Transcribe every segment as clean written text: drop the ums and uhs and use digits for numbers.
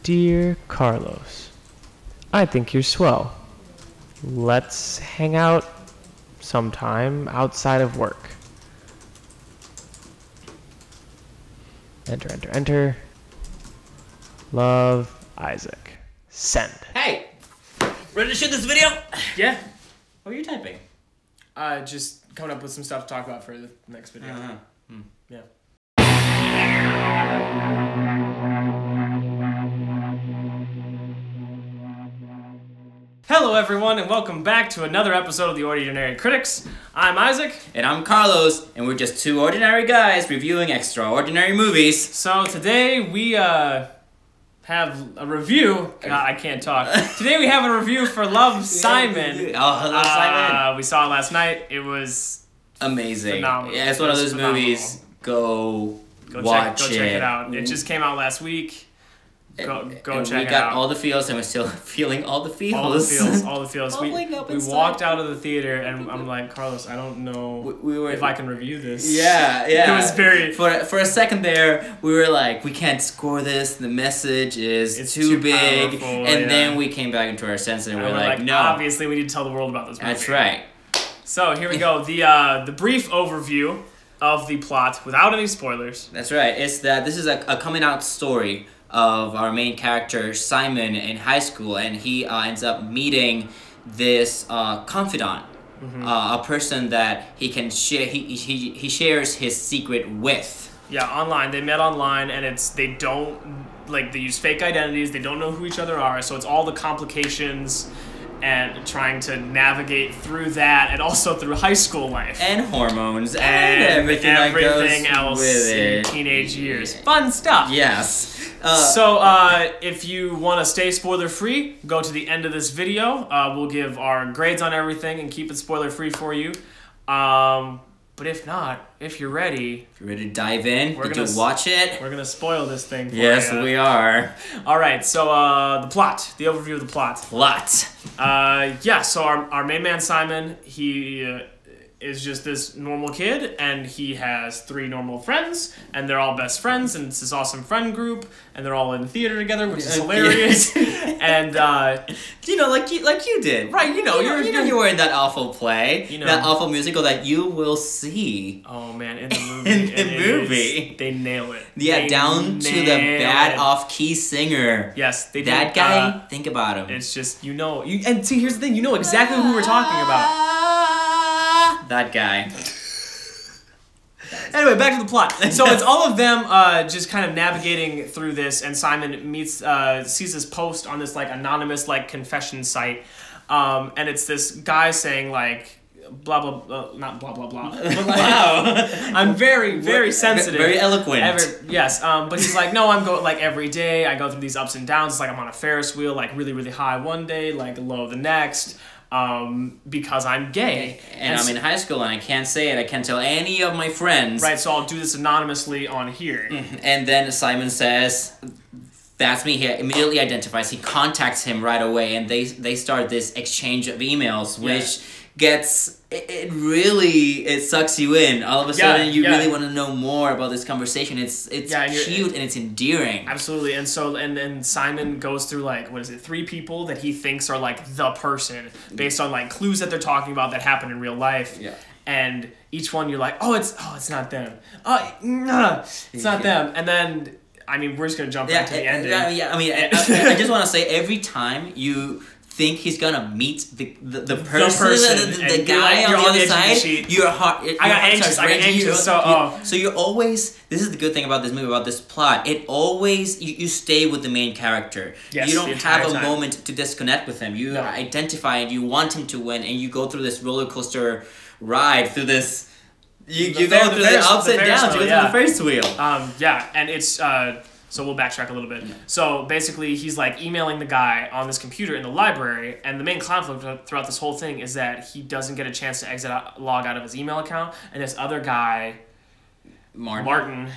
Dear Carlos, I think you're swell. Let's hang out sometime outside of work. Enter, enter, enter. Love, Isaac. Send. Hey! Ready to shoot this video? Yeah. What are you typing? Just coming up with some stuff to talk about for the next video. Yeah. Hello everyone and welcome back to another episode of The Ordinary Critics. I'm Isaac. And I'm Carlos, and we're just two ordinary guys reviewing extraordinary movies. So today we have a review. God, I can't talk. Today we have a review for Love, Simon. Oh, hello, Simon. We saw it last night. It was amazing. phenomenal. Yeah, it's one of those movies. Go watch check it out. It just came out last week. Go check it out. We got all the feels, and we're still feeling all the feels. All the feels. We walked out of the theater, and I'm like, Carlos, I don't know if I can review this. Yeah. It was very... For a second there, we were like, we can't score this. The message is too big. Powerful, and then we came back into our senses, and we're like, no. Obviously, we need to tell the world about this movie. That's right. So, here we go. The brief overview of the plot, without any spoilers. That's right. It's that this is a coming out story of our main character Simon in high school, and he ends up meeting this confidant, a person that he can share. He shares his secret with. Yeah, online. They met online, and they use fake identities. They don't know who each other are, so it's all the complications and trying to navigate through that, and also through high school life and hormones and everything that goes else with in it. Teenage years. Fun stuff. Yes. So if you want to stay spoiler free, go to the end of this video. We'll give our grades on everything and keep it spoiler free for you. But if not, if you're ready to dive in, to watch it, we're gonna spoil this thing for you. Yes, we are. All right, so the plot, the overview of the plot. So our main man Simon, he is just this normal kid, and he has 3 normal friends, and they're all best friends, and it's this awesome friend group, and they're all in theater together, which is hilarious. And like you did, right? You were in that awful play, that awful musical that you will see. Oh man, in the movie, they nail it. Yeah, they down to the bad off-key singer. Yes, they that did, guy. Think about him. It's just and see, here's the thing, you know exactly who we're talking about. That guy. Anyway, back to the plot. So it's all of them just kind of navigating through this, and Simon sees this post on this anonymous confession site, and it's this guy saying blah blah blah, not blah blah blah. But Wow. I'm very very sensitive, very eloquent. Yes, but he's like, no, I'm going every day. I go through these ups and downs. It's like I'm on a Ferris wheel, really really high one day, low the next. Because I'm gay. And I'm in high school and I can't say it. I can't tell any of my friends. Right, so I'll do this anonymously on here. And then Simon says, that's me. He immediately identifies. He contacts him right away, and they start this exchange of emails, which gets... It sucks you in. All of a sudden, you really want to know more about this conversation. It's cute and it's endearing. Absolutely. And so, and then Simon goes through 3 people that he thinks are the person based on clues that they're talking about that happen in real life. Yeah. And each one you're like, it's not them. It's not them. And then, we're just gonna jump right to the ending. I just want to say, every time you think he's gonna meet the person, the guy on the other side, your heart. I got anxious. So you're always. This is the good thing about this movie, about this plot. It always you stay with the main character. Yes, you don't have a moment to disconnect with him. You identify and you want him to win, and you go through this roller coaster ride through this. You go through the ups and downs. You go through the Ferris wheel. And it's. So we'll backtrack a little bit. So basically, he's emailing the guy on this computer in the library, and the main conflict throughout this whole thing is that he doesn't get a chance to log out of his email account, and this other guy, Martin,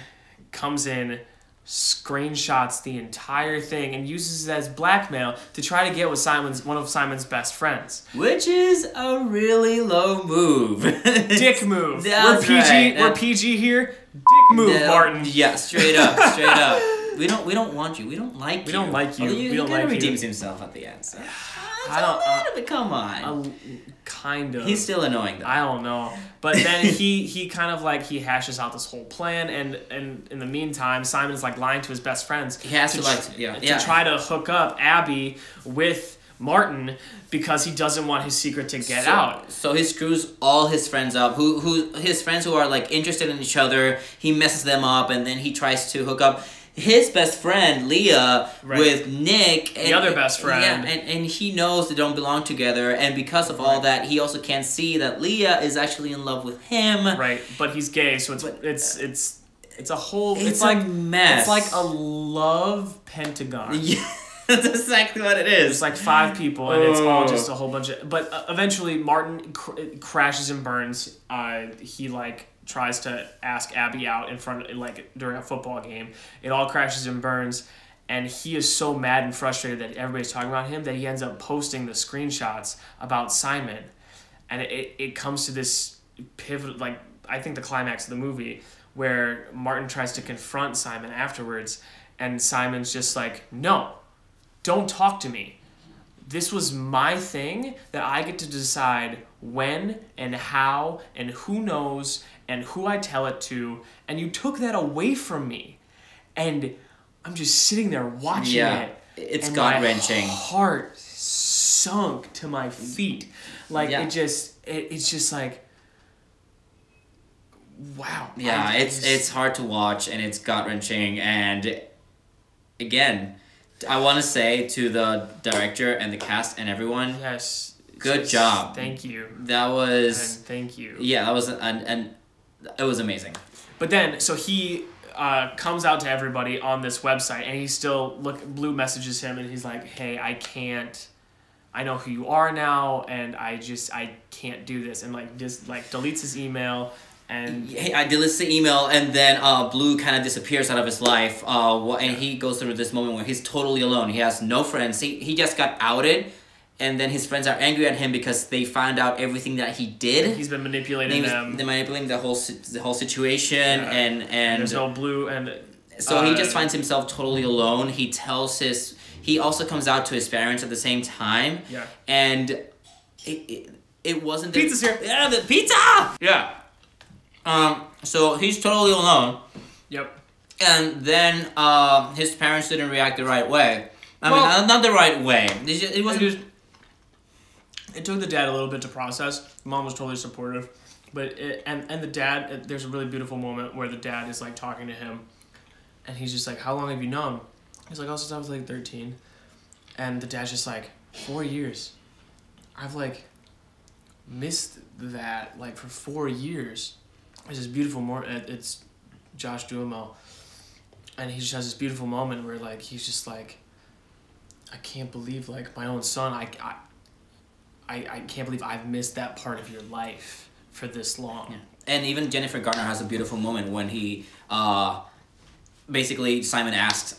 comes in, screenshots the entire thing, and uses it as blackmail to try to get with one of Simon's best friends. Which is a really low move. Dick move. We're PG. We're PG here. Dick move, Martin. Yeah, straight up. We don't want you. We don't like you. We don't like you. Although We don't like you. He redeems himself at the end. So. I don't. A little bit, come on. Kind of. He's still annoying though. I don't know. But then he kind of like he hashes out this whole plan, and in the meantime, Simon's like lying to his best friends. He has to try to hook up Abby with Martin because he doesn't want his secret to get out. So he screws all his friends up. Who his friends who are like interested in each other. He messes them up, and then he tries to hook up his best friend Leah with Nick, the other best friend. Yeah, and he knows they don't belong together, and because of all that, he also can't see that Leah is actually in love with him. Right, but he's gay, so it's a whole. It's like a mess. It's like a love pentagon. Yeah. That's exactly what it is. It's like 5 people, and it's all just a whole bunch of. But eventually, Martin crashes and burns. He like tries to ask Abby out in front, like during a football game. It all crashes and burns, and he is so mad and frustrated that everybody's talking about him that he ends up posting the screenshots about Simon, and it comes to this pivot, like I think the climax of the movie where Martin tries to confront Simon afterwards, and Simon's just like, no. Don't talk to me. This was my thing that I get to decide when and how and who knows and who I tell it to, and you took that away from me. And I'm just sitting there watching it. It's gut-wrenching. My heart sunk to my feet. Like it's just like, wow. Yeah, it's hard to watch, and it's gut-wrenching, and again, I want to say to the director and the cast and everyone, yes, good job. Thank you. That was... And thank you. Yeah, that was... And it was amazing. But then, so he comes out to everybody on this website, and he still... Blue messages him, and he's like, hey, I can't... I know who you are now, and I can't do this. And, like, just, like, deletes his email... And I deletes the email, and then Blue kind of disappears out of his life. And he goes through this moment where he's totally alone. He has no friends. He just got outed, and then his friends are angry at him because they found out everything that he did. He's been manipulating them. They're manipulating the whole situation, and there's no Blue, and so he just finds himself totally alone. He also comes out to his parents at the same time. Yeah. And it wasn't pizza's here. Yeah, the pizza. Yeah. So he's totally alone. Yep. And then his parents didn't react the right way. I mean, not the right way. It wasn't. It took the dad a little bit to process. Mom was totally supportive, but and the dad. There's a really beautiful moment where the dad is like talking to him, and he's just like, "How long have you known?" He's like, "Oh, since I was like 13," and the dad's just like, 4 years. I've like missed that like for 4 years. It's this beautiful it's Josh Duhamel, and he just has this beautiful moment where like he's just like, I can't believe like my own son. I can't believe I've missed that part of your life for this long. Yeah. And even Jennifer Garner has a beautiful moment when he basically Simon asks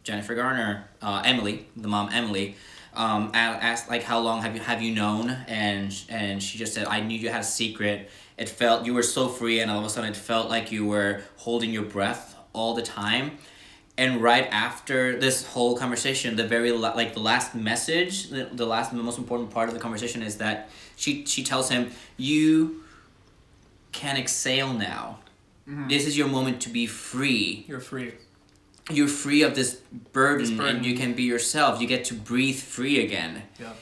Jennifer Garner, Emily, the mom Emily, asked like, how long have you known, and she just said, I knew you had a secret. It felt you were so free, and all of a sudden it felt like you were holding your breath all the time. And right after this whole conversation, the very the last message, the most important part of the conversation is that she tells him, you can exhale now. Mm-hmm. This is your moment to be free. You're free. You're free of this burden, and you can be yourself. You get to breathe free again. Yeah.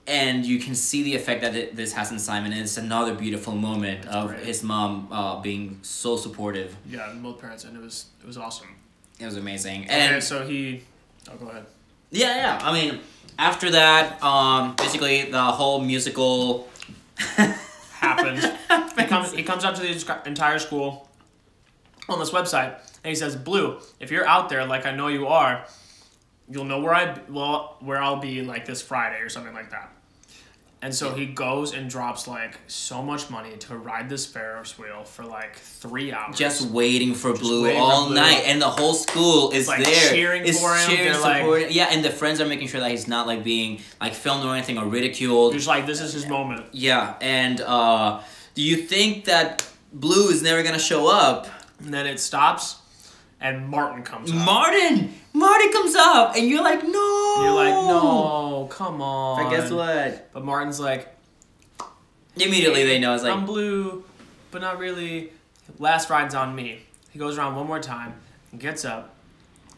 And you can see the effect that this has on Simon, and it's another beautiful moment of his mom being so supportive. Yeah, both parents, and it was awesome. It was amazing. Okay, and so go ahead. Yeah. I mean, after that, basically the whole musical happened. He comes up to the entire school on this website, and he says, Blue, if you're out there like I know you are, you'll know where I'll be like this Friday or something like that. And so he goes and drops like so much money to ride this Ferris wheel for like 3 hours. Just waiting for Blue all night, and the whole school is like there, cheering for him. Cheering, supporting. Yeah, and the friends are making sure that he's not like being like filmed or anything or ridiculed. Just like, this is his moment. Yeah, and do you think that Blue is never gonna show up? And then it stops, and Martin comes up. Martin comes up, and you're like, no. You're like, no, come on. But guess what? But Martin's like, immediately they know. It's like, I'm blue, but not really. Last ride's on me. He goes around one more time and gets up,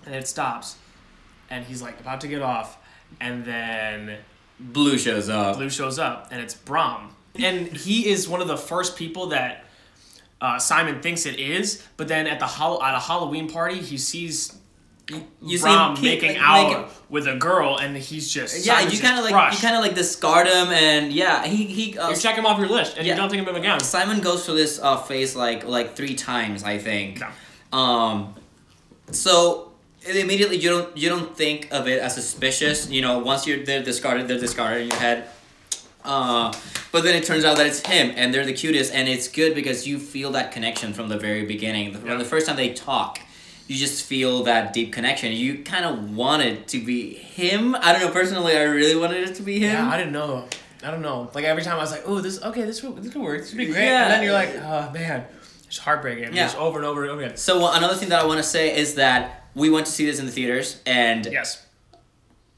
and it stops. And he's like about to get off, and then Blue shows up. And it's Brom. And he is one of the first people that Simon thinks it is, but then at a Halloween party, he sees Brom making out with a girl, and he's just you kind of like discard him, and he you check him off your list, and you don't think of him again. Simon goes through this phase like 3 times, I think. No. So immediately you don't think of it as suspicious. You know, once they're discarded in your head. But then it turns out that it's him, and they're the cutest, and it's good because you feel that connection from the very beginning. From the first time they talk, you just feel that deep connection. You kind of want it to be him. I don't know, personally, I really wanted it to be him. Yeah, I don't know. Like, every time I was like, oh, this could work. This would be great. Yeah. And then you're like, oh, man. It's heartbreaking. Yeah. Just over and over and over again. So another thing that I want to say is that we went to see this in the theaters, and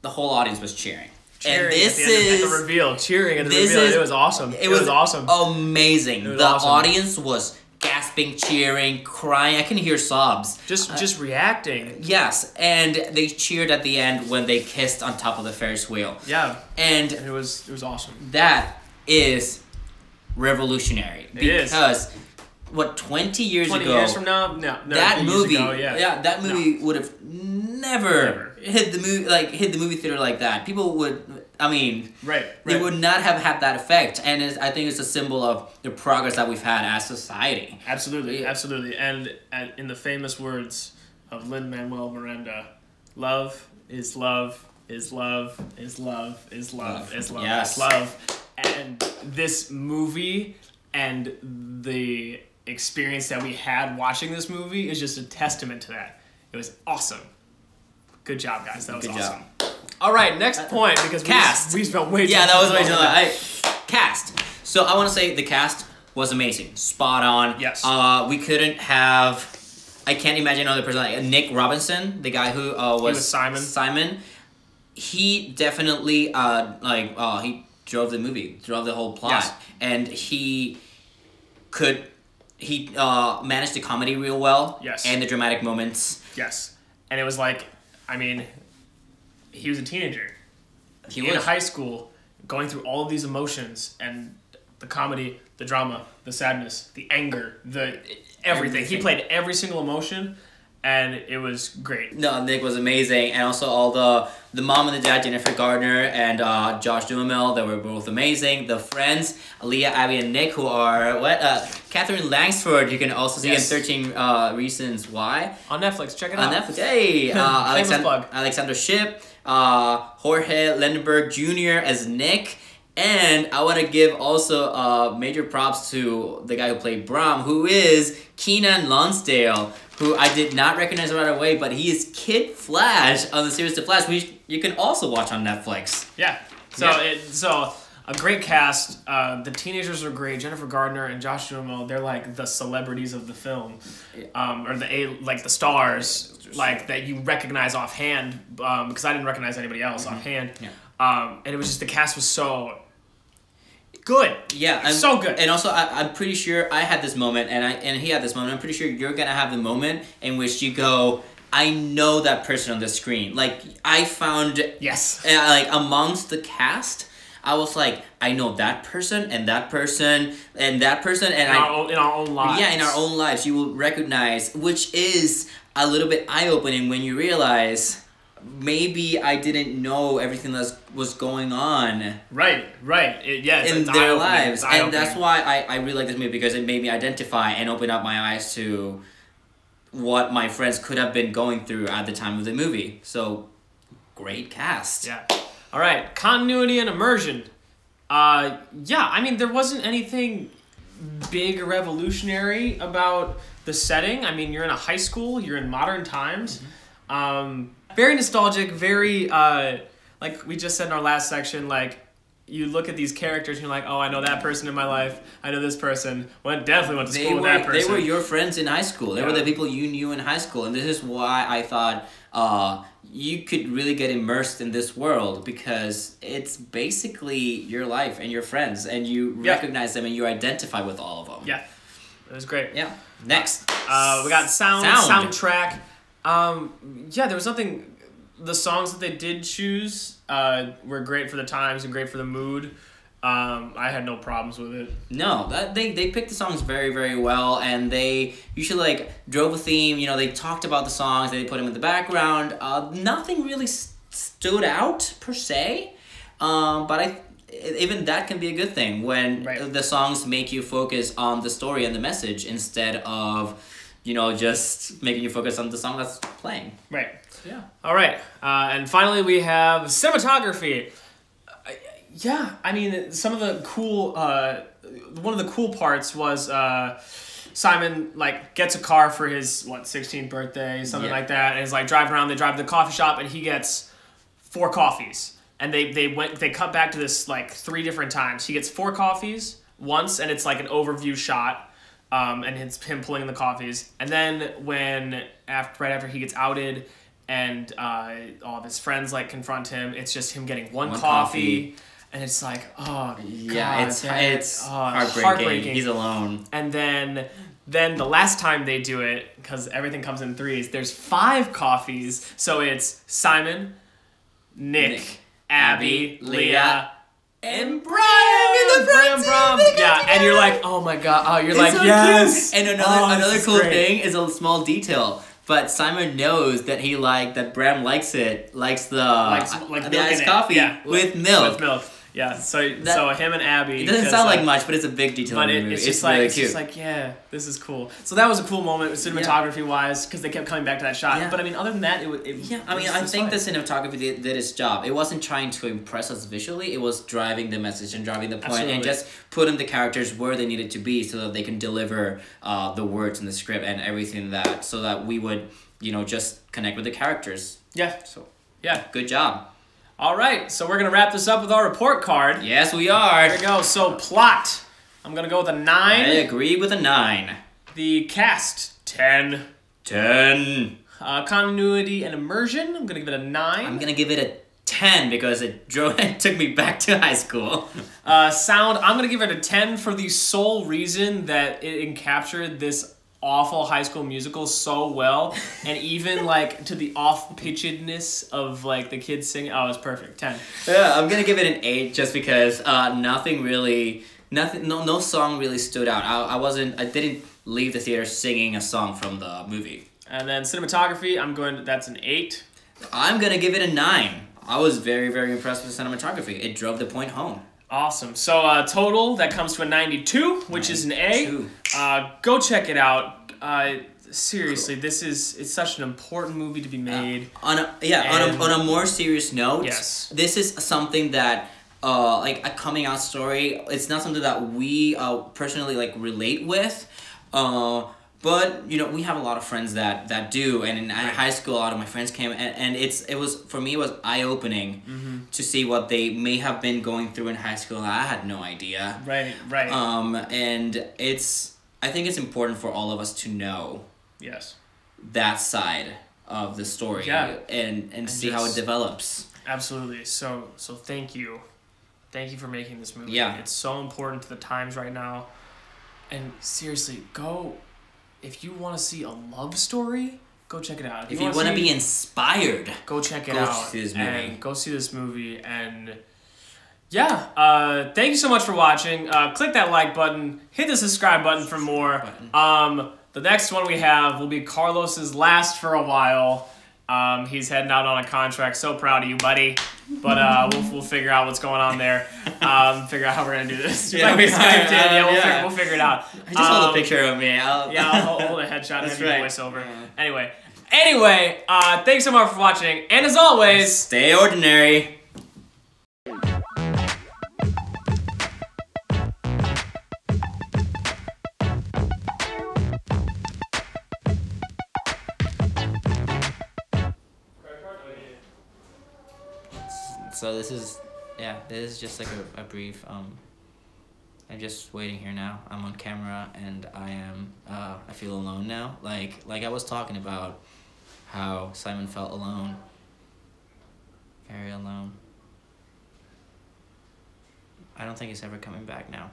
the whole audience was cheering. Cheering and this at the reveal. Cheering at the reveal. It was awesome. It was awesome. Amazing. It was the awesome. audience was gasping, cheering, crying. I can hear sobs. Just reacting. Yes, and they cheered at the end when they kissed on top of the Ferris wheel. Yeah. And it was awesome. That is revolutionary. It is. Because 20 years 20 ago, years from now? No, that movie, that movie would have never hit the movie theater like that. People would, they would not have had that effect, and I think it's a symbol of the progress that we've had as society. Absolutely. And in the famous words of Lin-Manuel Miranda, love is love is love is love is love is love Yes. is love. And this movie and the experience that we had watching this movie is just a testament to that. It was awesome. Good job, guys. That was awesome. All right, next point, because we spent way too long. Yeah, that was way too long. Cast. So I want to say the cast was amazing. Spot on. Yes. We couldn't have... I can't imagine another person like Nick Robinson, the guy who was Simon. He definitely he drove the movie, drove the whole plot. Yes. And he managed the comedy real well. Yes. And the dramatic moments. Yes. And it was like, he was a teenager. He in was. high school, going through all of these emotions and the comedy, the drama, the sadness, the anger, the everything. He played every single emotion, and it was great. No, Nick was amazing, and also all the mom and the dad, Jennifer Gardner and Josh Duhamel, they were both amazing. The friends, Aaliyah, Abby, and Nick, who are Catherine Langsford. You can also see in 13 Reasons Why on Netflix. Check it out. On Netflix. Hey, Alexander Shipp, Jorge Lendenberg Jr. as Nick. And I want to give also major props to the guy who played Brom, who is Keenan Lonsdale, who I did not recognize right away, but he is Kid Flash on the series The Flash, which you can also watch on Netflix. Yeah. So a great cast. The teenagers are great. Jennifer Gardner and Josh Duhamel, they're like the celebrities of the film, or the stars, like that you recognize offhand. Because I didn't recognize anybody else offhand. Yeah. And it was just the cast was so good. Yeah, so good. And also, I'm pretty sure I had this moment, and he had this moment. I'm pretty sure you're gonna have the moment in which you go, I know that person on the screen. Like, I found amongst the cast, I was like, I know that person and that person and that person, and in our own lives. Yeah, in our own lives, you will recognize, which is a little bit eye-opening when you realize, maybe I didn't know everything that was going on. Right. In their lives. And that's why I really like this movie, because it made me identify and open up my eyes to what my friends could have been going through at the time of the movie. So, great cast. Yeah. All right, continuity and immersion. There wasn't anything big or revolutionary about the setting. I mean, you're in a high school, you're in modern times. Very nostalgic, very, like we just said in our last section, like, you look at these characters and you're like, oh, I know that person in my life. I know this person. Definitely went to school with that person. They were your friends in high school. They Yeah. were the people you knew in high school. And this is why I thought you could really get immersed in this world, because it's basically your life and your friends, and you recognize them and you identify with all of them. Yeah, it was great. Yeah. Next. We got soundtrack. Yeah, there was nothing. The songs that they did choose were great for the times and great for the mood. I had no problems with it. No, they picked the songs very, very well, and they usually like drove a theme. You know, they talked about the songs, they put them in the background. Nothing really stood out per se, but even that can be a good thing when the songs make you focus on the story and the message instead of, you know, just making you focus on the song that's playing. Right. Yeah. All right. And finally, we have cinematography. Yeah, I mean, some of the cool, one of the cool parts was Simon, like, gets a car for his, 16th birthday, something like that, and is, like, driving around. They drive to the coffee shop, and he gets 4 coffees. And they cut back to this, like, 3 different times. He gets 4 coffees once, and it's, like, an overview shot, and it's him pulling the coffees. And then right after he gets outed, and all of his friends, like, confront him, it's just him getting one coffee. And it's like, oh, yeah, God, it's heartbreaking. He's alone. And then the last time they do it, because everything comes in 3s, there's 5 coffees. So it's Simon, Nick, Abby, Leah, and Brian. Yeah, and you're like, oh my God. Oh, you're like, so yes. Cute. And another cool thing is a small detail. But Simon knows that Bram likes the iced coffee with milk. With milk. Yeah, so him and Abby. It doesn't sound like much, but it's a big detail in the movie. It's just really cute. Just like, yeah, this is cool. So that was a cool moment cinematography-wise, because they kept coming back to that shot. Yeah. But I mean, other than that, I think the cinematography did its job. It wasn't trying to impress us visually. It was driving the message and driving the point, and just putting the characters where they needed to be so that they can deliver the words in the script and everything so that we would, just connect with the characters. Yeah. So, yeah. Good job. All right, so we're going to wrap this up with our report card. Yes, we are. Here we go. So, plot. I'm going to go with a 9. I agree with a 9. The cast, 10. 10. Continuity and immersion, I'm going to give it a 9. I'm going to give it a 10 because it took me back to high school. Sound, I'm going to give it a 10 for the sole reason that it captured this awful High School Musical so well, and even like to the off-pitchedness of like the kids singing. Oh, it's perfect. 10. Yeah, I'm gonna give it an 8 just because no song really stood out. I didn't leave the theater singing a song from the movie. And then cinematography, that's an 8. I'm gonna give it a 9. I was very, very impressed with the cinematography. It drove the point home. Awesome. So total, that comes to a 92, which is an A. Go check it out. Seriously, cool. It's such an important movie to be made. On a more serious note, yes, this is something that like a coming out story. It's not something that we personally like relate with. But we have a lot of friends that do, and in high school, a lot of my friends came, and it was eye opening to see what they may have been going through in high school. I had no idea. Right. And I think it's important for all of us to know. Yes. That side of the story. Yeah. And see how it develops. Absolutely. So thank you for making this movie. Yeah. It's so important to the times right now, and seriously, go. If you want to see a love story, go check it out. If you want to be inspired, go check it out. Go see this movie. And yeah, thank you so much for watching. Click that like button. Hit the subscribe button for more. The next one we have will be Carlos's last for a while. He's heading out on a contract. So proud of you, buddy. But we'll figure out what's going on there. Figure out how we're gonna do this. We'll figure it out. Just hold a picture of me. I'll hold a headshot and voiceover. Yeah. Anyway, thanks so much for watching, and as always, stay ordinary. So this is yeah, this is just like a brief. I'm just waiting here now. I'm on camera and I am. I feel alone now. Like I was talking about how Simon felt alone. Very alone. I don't think he's ever coming back now.